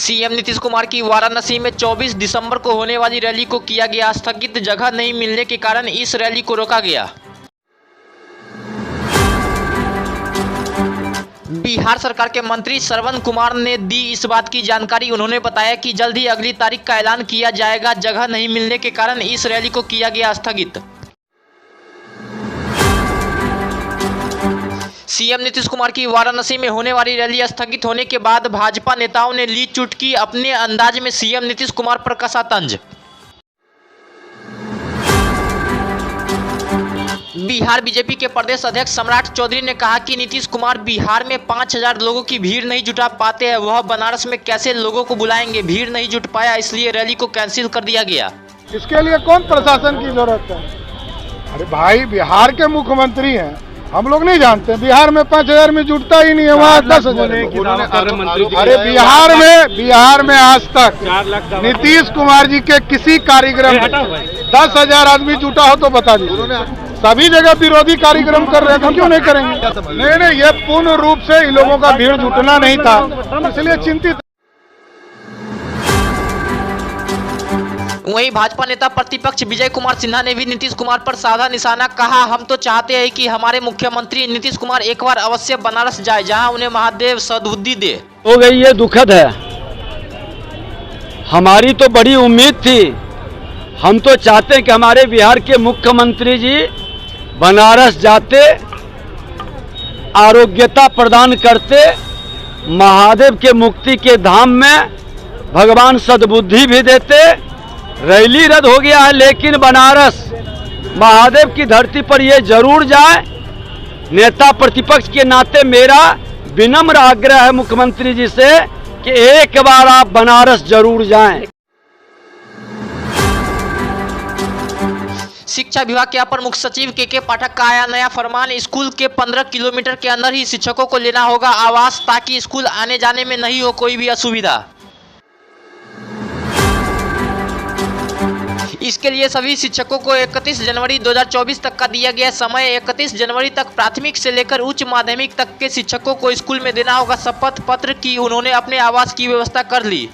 CM Nitish Kumar की वाराणसी में 24 दिसंबर को होने वाली रैली को किया गया स्थगित। जगह नहीं मिलने के कारण इस रैली को रोका गया। बिहार सरकार के मंत्री श्रवण कुमार ने दी इस बात की जानकारी। उन्होंने बताया कि जल्द ही अगली तारीख का ऐलान किया जाएगा। जगह नहीं मिलने के कारण इस रैली को किया गया स्थगित। सीएम नीतीश कुमार की वाराणसी में होने वाली रैली स्थगित होने के बाद भाजपा नेताओं ने ली चुटकी। अपने अंदाज में सीएम नीतीश कुमार पर कसा तंज। बिहार बीजेपी के प्रदेश अध्यक्ष सम्राट चौधरी ने कहा कि नीतीश कुमार बिहार में 5000 लोगों की भीड़ नहीं जुटा पाते हैं, वह बनारस में कैसे लोगों को बुलाएंगे। भीड़ नहीं जुट पाया, इसलिए रैली को कैंसिल कर दिया गया। इसके लिए कौन प्रशासन की जरूरत है? अरे भाई, बिहार के मुख्यमंत्री हैं, हम लोग नहीं जानते। बिहार में 5000 में जुटता ही नहीं है, वहाँ 10,000। अरे बिहार में आज तक नीतीश कुमार जी के किसी कार्यक्रम में 10,000 आदमी जुटा हो तो बता दीजिए। सभी जगह विरोधी कार्यक्रम कर रहे हैं, हम क्यों नहीं करेंगे? नहीं, ये पूर्ण रूप से इन लोगों का भीड़ जुटना नहीं था, इसलिए चिंतित। वहीं भाजपा नेता प्रतिपक्ष विजय कुमार सिन्हा ने भी नीतीश कुमार पर साधा निशाना। कहा, हम तो चाहते हैं कि हमारे मुख्यमंत्री नीतीश कुमार एक बार अवश्य बनारस जाए, जहां उन्हें महादेव सद्बुद्धि दे। हो गई, ये दुखद है। हमारी तो बड़ी उम्मीद थी। हम तो चाहते हैं कि हमारे बिहार के मुख्यमंत्री जी बनारस जाते, आरोग्यता प्रदान करते, महादेव के मुक्ति के धाम में भगवान सद्बुद्धि भी देते। रैली रद्द हो गया है, लेकिन बनारस महादेव की धरती पर ये जरूर जाए। नेता प्रतिपक्ष के नाते मेरा विनम्र आग्रह है मुख्यमंत्री जी से कि एक बार आप बनारस जरूर जाएं। शिक्षा विभाग के अपर मुख्य सचिव के पाठक का आया नया फरमान। स्कूल के 15 किलोमीटर के अंदर ही शिक्षकों को लेना होगा आवास, ताकि स्कूल आने जाने में नहीं हो कोई भी असुविधा। इसके लिए सभी शिक्षकों को 31 जनवरी 2024 तक का दिया गया समय। 31 जनवरी तक प्राथमिक से लेकर उच्च माध्यमिक तक के शिक्षकों को स्कूल में देना होगा शपथ पत्र की उन्होंने अपने आवास की व्यवस्था कर ली।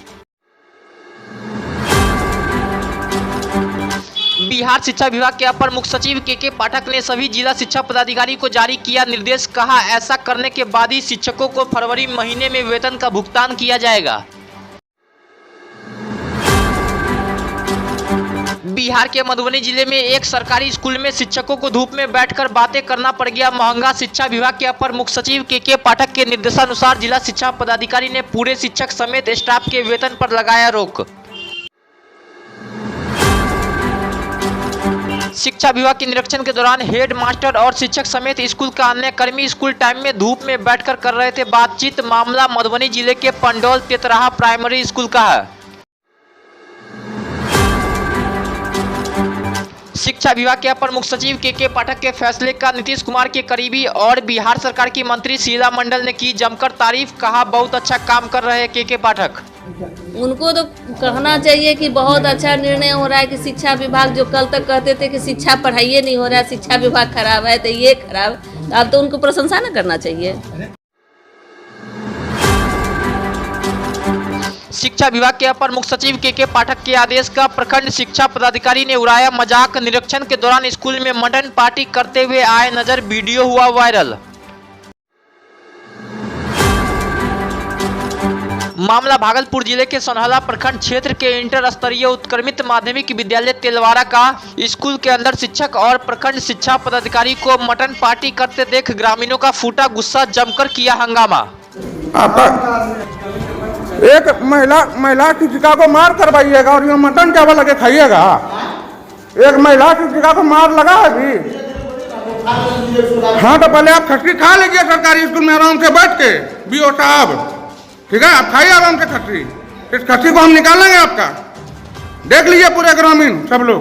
बिहार शिक्षा विभाग के अपर मुख्य सचिव के पाठक ने सभी जिला शिक्षा पदाधिकारी को जारी किया निर्देश। कहा, ऐसा करने के बाद ही शिक्षकों को फरवरी महीने में वेतन का भुगतान किया जाएगा। बिहार के मधुबनी जिले में एक सरकारी स्कूल में शिक्षकों को धूप में बैठकर बातें करना पड़ गया महंगा। शिक्षा विभाग के अपर मुख्य सचिव के पाठक के निर्देशानुसार जिला शिक्षा पदाधिकारी ने पूरे शिक्षक समेत स्टाफ के वेतन पर लगाया रोक। शिक्षा विभाग के निरीक्षण के दौरान हेड मास्टर और शिक्षक समेत स्कूल का अन्य कर्मी स्कूल टाइम में धूप में बैठकर कर रहे थे बातचीत। मामला मधुबनी जिले के पंडौल तेतराहा प्राइमरी स्कूल का है। शिक्षा विभाग के अपर मुख्य सचिव के पाठक के फैसले का नीतीश कुमार के करीबी और बिहार सरकार की मंत्री शीला मंडल ने की जमकर तारीफ। कहा, बहुत अच्छा काम कर रहे हैं के पाठक। उनको तो कहना चाहिए कि बहुत अच्छा निर्णय हो रहा है कि शिक्षा विभाग जो कल तक कहते थे कि शिक्षा पढ़ाई नहीं हो रहा है, शिक्षा विभाग खराब है, तो ये खराब, अब तो उनको प्रशंसा न करना चाहिए। शिक्षा विभाग के अपर मुख्य सचिव के पाठक के आदेश का प्रखंड शिक्षा पदाधिकारी ने उड़ाया मजाक। निरीक्षण के दौरान स्कूल में मटन पार्टी करते हुए आए नजर, वीडियो हुआ वायरल। मामला भागलपुर जिले के सोनहला प्रखंड क्षेत्र के इंटर स्तरीय उत्क्रमित माध्यमिक विद्यालय तेलवाड़ा का। स्कूल के अंदर शिक्षक और प्रखंड शिक्षा पदाधिकारी को मटन पार्टी करते देख ग्रामीणों का फूटा गुस्सा, जमकर किया हंगामा। एक महिला शिक्षिका को मार करवाइएगा और ये मटन चावल लगे खाइएगा। एक महिला शिक्षिका को मार लगा है अभी। हाँ, तो पहले आप खस्सी खा लीजिए सरकारी स्कूल में आराम से बैठ के। बीओ साहब, ठीक है, आप खाइए आराम से खस्सी। इस खस्सी को हम निकालेंगे आपका। देख लीजिए पूरे ग्रामीण सब लोग।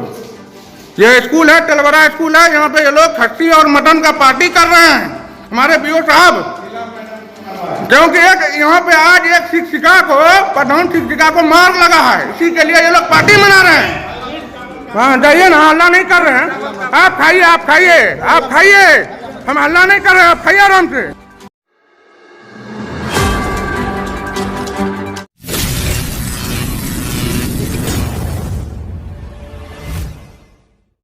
ये स्कूल है, तेलवाड़ा स्कूल है, यहाँ पे ये लोग खस्सी और मटन का पार्टी कर रहे हैं हमारे बीओ साहब। क्योंकि यहाँ पे आज एक शिक्षिका को, प्रधान शिक्षिका को मार लगा है, इसी के लिए ये लोग पार्टी मना रहे हैं। हाँ, जाइए ना, हल्ला नहीं कर रहे हैं। आप खाइए, हम हल्ला नहीं कर रहे हैं, आप खाइए आराम से।